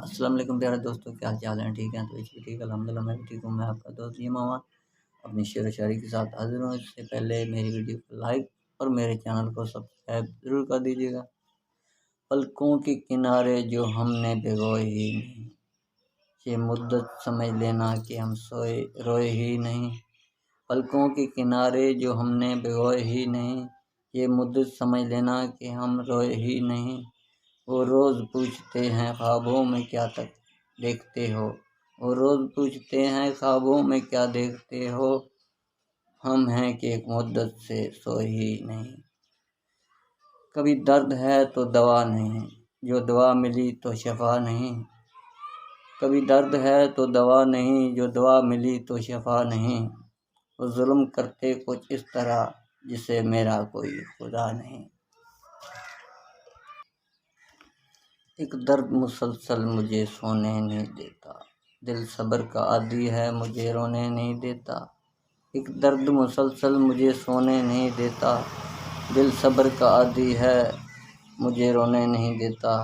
السلام علیکم پیارے دوستوں، کیا حال چال ہیں؟ ٹھیک ہیں؟ تو ٹھیک ہے، الحمدللہ میں بھی ٹھیک ہوں۔ میں آپ کا دوست ماما اپنی شعر و شاعری کے ساتھ حاضر ہوں۔ اس سے پہلے میری ویڈیو کو لائک اور میرے چینل کو سبسکرائب ضرور کر دیجیے گا۔ پلکوں کے کنارے جو ہم نے بھگوئے ہی نہیں، یہ مدت سمجھ لینا کہ ہم روئے ہی نہیں۔ پلکوں کے کنارے جو ہم نے بھگوئے ہی نہیں، یہ مدت سمجھ لینا کہ ہم روئے ہی نہیں۔ وہ روز پوچھتے ہیں خوابوں میں کیا تک دیکھتے ہو، وہ روز پوچھتے ہیں خوابوں میں کیا دیکھتے ہو، ہم ہیں کہ ایک مدت سے سوئے ہی نہیں۔ کبھی درد ہے تو دوا نہیں، جو دوا ملی تو شفا نہیں۔ کبھی درد ہے تو دوا نہیں، جو دوا ملی تو شفا نہیں۔ وہ ظلم کرتے کچھ اس طرح جسے میرا کوئی خدا نہیں۔ ایک درد مسلسل مجھے سونے نہیں دیتا، دل صبر کا عادی ہے مجھے رونے نہیں دیتا۔ ایک درد مسلسل مجھے سونے نہیں دیتا، دل صبر کا عادی ہے مجھے رونے نہیں دیتا۔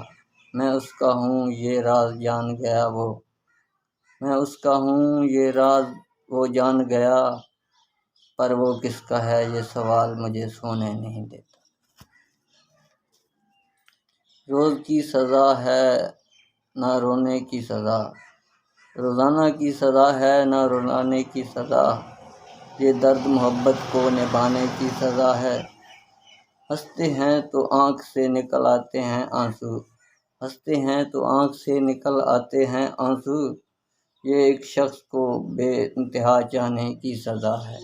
میں اس کا ہوں یہ راز جان گیا وہ، میں اس کا ہوں یہ راز وہ جان گیا، پر وہ کس کا ہے یہ سوال مجھے سونے نہیں دیتا۔ روز کی سزا ہے نہ رونے کی سزا، روزانہ کی سزا ہے نہ رلانے کی سزا، یہ درد محبت کو نبھانے کی سزا ہے۔ ہنستے ہیں تو آنکھ سے نکل آتے ہیں آنسو، ہنستے ہیں تو آنکھ سے نکل آتے ہیں آنسو، یہ ایک شخص کو بے انتہا چاہنے کی سزا ہے۔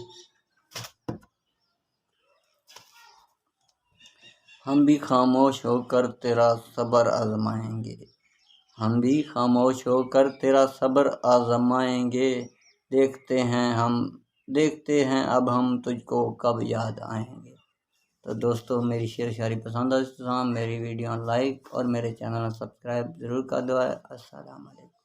ہم بھی خاموش ہو کر تیرا صبر آزمائیں گے، ہم بھی خاموش ہو کر تیرا صبر آزمائیں گے، دیکھتے ہیں اب ہم تجھ کو کب یاد آئیں گے۔ تو دوستو، میری شعر و شاعری پسند آئی تو میری ویڈیو لائک اور میرے چینل سبسکرائب ضرور کر دو۔ السلام علیکم۔